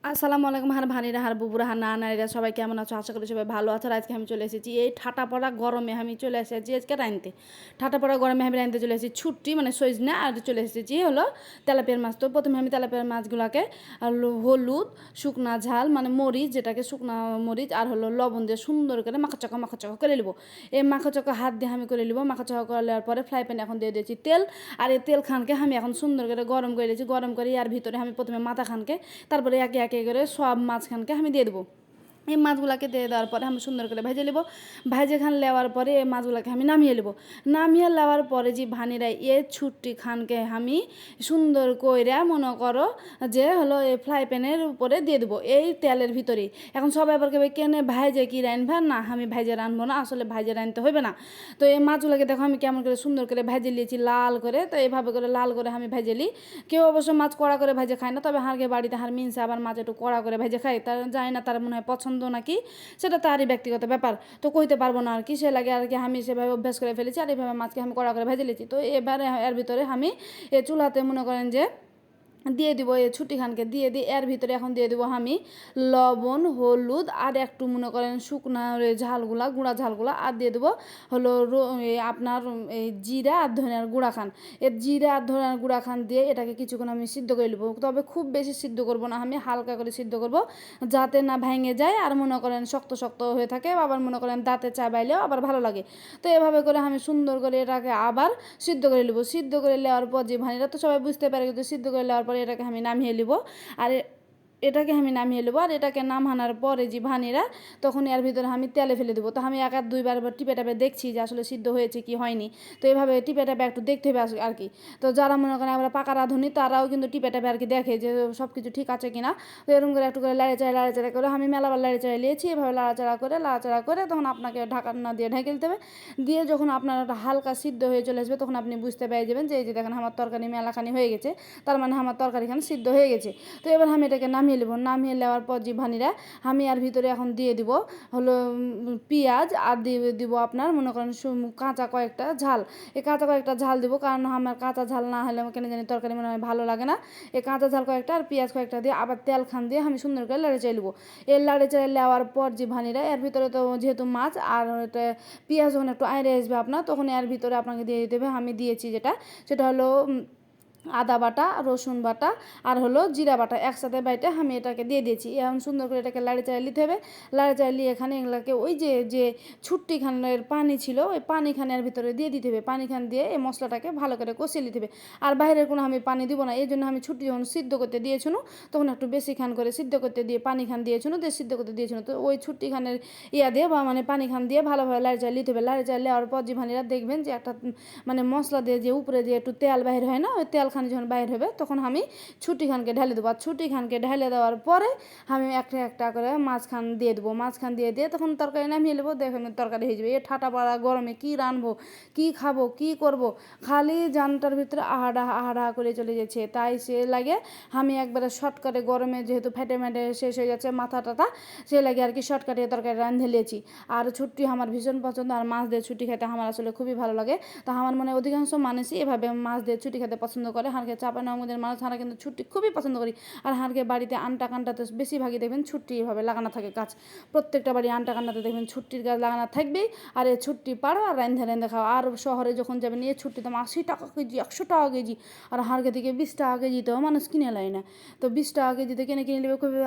আসসালামু আলাইকুম হার ভানিরা হার বুবুরা হার না নারীরা সবাই কেমন আছো? আশা করি সবাই ভালো আছো। আজকে আমি চলে এসেছি এই ঠাটা পড়া গরমে আমি চলে এসেছি আজকে রাঁধতে। ঠাটা পড়া গরমে আমি রাঁধতে চলে এসেছি ছুটি মানে সজনা আর চলে এসেছি হলো তেলাপিয়ার মাছ। তো প্রথমে আমি তেলাপিয়ার মাছগুলোকে হলুদ শুকনা ঝাল মানে মরিচ, যেটাকে শুকনা মরিচ আর হলো লবণ দিয়ে সুন্দর করে মাখাচাকা করে নেবো। এই মাখাচাকা হাত দিয়ে আমি করে নেবো। মাখাচাকা করে নেওয়ার পরে ফ্রাই প্যানে এখন দিয়ে দিয়েছি তেল, আর এই তেল খানকে আমি এখন সুন্দর করে গরম করে দিয়েছি। গরম করে এর ভিতরে আমি প্রথমে মাথা খানকে, তারপরে একে একে করে সব মাছখানকে আমি দিয়ে দেবো। এই মাছগুলোকে দিয়ে দেওয়ার পরে আমি সুন্দর করে ভেজে নেবো। ভেজে খান নেওয়ার পরে এই মাছগুলোকে আমি নামিয়ে নেবো। নামিয়ে নেওয়ার পরে যে ভানিরা এ ছুটি খানকে আমি সুন্দর কইরা মনে করো যে হলো এই ফ্রাই প্যানের উপরে দিয়ে দেবো এই তেলের ভিতরেই। এখন সবাই আবার কেবে কেনে ভাইজে কি রানবা না, আমি ভাইজে রানবো না, আসলে ভাইজে রানতে হবে না। তো এই মাছগুলোকে দেখো আমি কেমন করে সুন্দর করে ভেজে নিয়েছি লাল করে। তো এইভাবে করে লাল করে আমি ভেজে নিই। কেউ অবশ্য মাছ কড়া করে ভেজে খায় না, তবে হারকে বাড়িতে হার মিনসে আবার মাছ একটু কড়া করে ভেজে খায়। তার জানি না তার মনে হয় পছন্দ নাকি, সেটা তারই ব্যক্তিগত ব্যাপার। তো কইতে পারবো না আর কি, সে লাগে আর কি আমি সেভাবে অভ্যাস করে ফেলেছি, আর এইভাবে মাছকে আমি কড়া করে ভেজে নিয়েছি। তো এবারে এর ভিতরে আমি এ চুলাতে মনে করেন যে দিয়ে দিব এই ছুটিখানকে দিয়ে দিই। এর ভিতরে এখন দিয়ে দেবো আমি লবণ হলুদ আর একটু মনে করেন শুকনা ঝালগুলা গুঁড়া ঝালগুলা, আর দিয়ে দেবো হলো আপনার এই জিরা আর ধনিয়ার গুঁড়া খান। এর জিরা আর ধনিয়ার গুঁড়া খান দিয়ে এটাকে কিছুক্ষণ আমি সিদ্ধ করে নেবো। তবে খুব বেশি সিদ্ধ করব না, আমি হালকা করে সিদ্ধ করব যাতে না ভেঙে যায় আর মনে করেন শক্ত শক্ত হয়ে থাকে, আবার মনে করেন দাঁতে চাবাইলেও আবার ভালো লাগে। তো এভাবে করে আমি সুন্দর করে এটাকে আবার সিদ্ধ করে নেবো। সিদ্ধ করে নেওয়ার পর যে ভানিরা তো সবাই বুঝতে পারে, কিন্তু সিদ্ধ করে নেওয়ার পরে এটাকে আমি নামিয়ে নেবো। আর এটাকে আমি নামিয়ে নেবো। আর এটাকে নামানোর পরে যে ভানিরা তখন এর ভিতরে আমি তেলে ফেলে দেবো। তো আমি এক আর দুইবার টিপে টাপে দেখছি যে আসলে সিদ্ধ হয়েছে কি হয়নি। তো এভাবে টিপে টাপে একটু দেখতে হবে আর কি। তো যারা মনে করেন আমরা পাকা রাঁধুনি তারাও কিন্তু টিপে টাপে আর কি দেখে যে সব কিছু ঠিক আছে কিনা। তো এরকম করে একটু করে লাড়াচাড়া করে আমি মেলাবার লাড়াচাড়া নিয়েছি। এভাবে লাড়াচাড়া করে তখন আপনাকে ঢাকা না দিয়ে ঢেকে দিতে হবে। দিয়ে যখন আপনার হালকা সিদ্ধ হয়ে চলে আসবে তখন আপনি বুঝতে পেরে যাবেন যে এই যে দেখেন আমার তরকারি মেলাখানি হয়ে গেছে, তার মানে আমার তরকারিখানি সিদ্ধ হয়ে গেছে। তো এবার আমি এটাকে নামিয়ে নেবো। নামিয়ে নেওয়ার পর যে ভানিরা আমি আর ভিতরে এখন দিয়ে দিব হলো পেঁয়াজ, আর দিয়ে দিব আপনার মনে করেন কাঁচা কয়েকটা ঝাল। এই কাঁচা কয়েকটা ঝাল দিব, কারণ আমার কাঁচা ঝাল না হলে কেন জানি তরকারি মনে হয় ভালো লাগে না। এই কাঁচা ঝাল কয়েকটা আর পেঁয়াজ কয়েকটা দিয়ে আবার তেল খান দিয়ে আমি সুন্দর করে লাড়ে চাই নেবো। এই লাড়ে চাই নেওয়ার পর যে ভানিরা এর ভিতরে তো যেহেতু মাছ আর পেঁয়াজ যখন একটু আইড়ে আসবে আপনার, তখন এর ভিতরে আপনাকে দিয়ে দিতে হবে আমি দিয়েছি সেটা হলো আদা বাটা রসুন বাটা আর হলো জিরা বাটা একসাথে বাইটে আমি এটাকে দিয়ে দিয়েছি। এখন সুন্দর করে এটাকে লাড়ি চাড়িয়ে নিতে হবে। লাড়ি চাড়িয়ে এখানে এগুলাকে ওই যে যে ছুট্টিখানের পানি ছিল ওই পানিখানের ভিতরে দিয়ে দিতে হবে। পানিখান দিয়ে এই মশলাটাকে ভালো করে কষিয়ে নিতে হবে। আর বাইরের কোনো আমি পানি দিব না, এই জন্য আমি ছুটি যখন সিদ্ধ করতে দিয়েছিল তখন একটু বেশি খান করে সিদ্ধ করতে দিয়ে পানি খান দিয়েছিল দিয়ে সিদ্ধ করতে দিয়েছিল। তো ওই ছুট্টিখানের দিয়ে বা মানে পানি খান দিয়ে ভালোভাবে লাড়ি চাড়িয়ে নিতে হবে। লাড়ি চাড়িয়ে নেওয়ার পর যে ভানিরা দেখবেন যে একটা মানে মশলা দিয়ে যে উপরে যে একটু তেল বাইর হয় না, ওই তেল খান যখন বাইর হবে তখন আমি ছুটিখানকে ঢেলে দেবো। আর ছুটিখানকে ঢেলে দেওয়ার পরে আমি একটা একটা করে মাছখান দিয়ে দেবো। মাছখান দিয়ে তখন তরকারি নামিয়ে নেবো। দেখেন তরকারি হয়ে যাবে। এ ঠাটা পাড়া গরমে কী রানবো, কী খাবো, কী করব, খালি জানটার ভিতরে আহাডা করে চলে যাচ্ছে। তাই সে লাগে আমি একবারে শর্টকাটে গরমে যেহেতু ফেটে মেটে শেষ হয়ে যাচ্ছে মাথা টাথা, সে লাগে আর কি শর্টকাটে তরকারি রাঁধে নিয়েছি। আর ছুটি আমার ভীষণ পছন্দ, আর মাছ দিয়ে ছুটি খেতে আমার আসলে খুবই ভালো লাগে। তো আমার মনে অধিকাংশ মানুষই এভাবে মাছ দিয়ে ছুটি খেতে পছন্দ করে। হাঁড়কে চাপানগঞ্জের মানুষ হাঁড়া কিন্তু ছুটি খুবই পছন্দ করি। আর হাঁড়কে বাড়িতে আনটা কান্টাতে বেশিরভাগই দেখবেন ছুটি এভাবে লাগানো থাকে গাছ। প্রত্যেকটা বাড়ি আনটা কান্টাতে দেখবেন ছুটির গাছ লাগানো থাকবেই। আর এই ছুটি পাড়ো আর রান্ধে খাও। আর শহরে যখন যাবেন এই ছুটি দাম 80 টাকা কেজি 100 টাকা কেজি, আর হাঁড়কে থেকে 20 টাকা কেজিতেও মানুষ কিনে নেয় না। তো 20 টাকা কেজিতে কিনে নেবে খুবই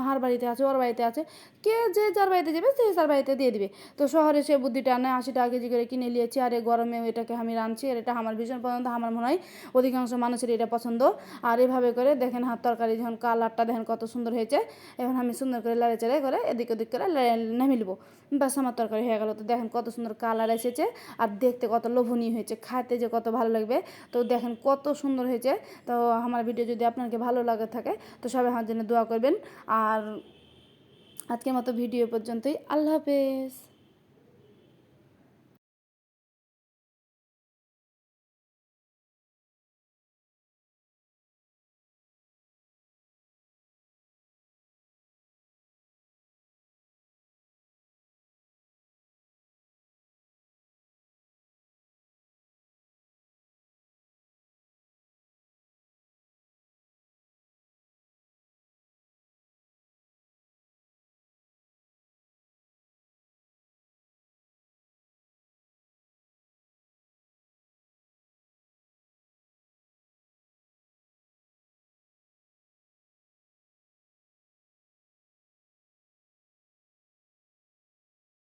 হার বাড়িতে আছে ওর বাড়িতে আছে, কে যে যার বাড়িতে যাবে সে যার বাড়িতে দিয়ে দিবে। তো শহরে সে বুদ্ধিটা নেয় 80 টাকা কেজি করে কিনে নিয়েছি। আর এই গরমে এটাকে আমি রাঁধছি, আর এটা আমার ভীষণ পছন্দ। আমার মনে হয় অধিকাংশ মানুষের এটা পছন্দ। আর এভাবে করে দেখেন হাত তরকারি যখন কালারটা দেখেন কত সুন্দর হয়েছে। এখন আমি সুন্দর করে লাড়ে চাড়ে করে এদিক ওদিক করে নামিয়ে নেবো। ব্যাস আমার তরকারি হয়ে গেল। তো দেখেন কত সুন্দর কালার এসেছে, আর দেখতে কত লোভনীয় হয়েছে, খাইতে যে কত ভালো লাগবে। তো দেখেন কত সুন্দর হয়েছে। তো আমার ভিডিও যদি আপনাকে ভালো লাগে থাকে তো সবাই আমার জন্য দোয়া করবেন। আর আজকের মতো ভিডিও পর্যন্তই। আল্লাহ হাফেজ।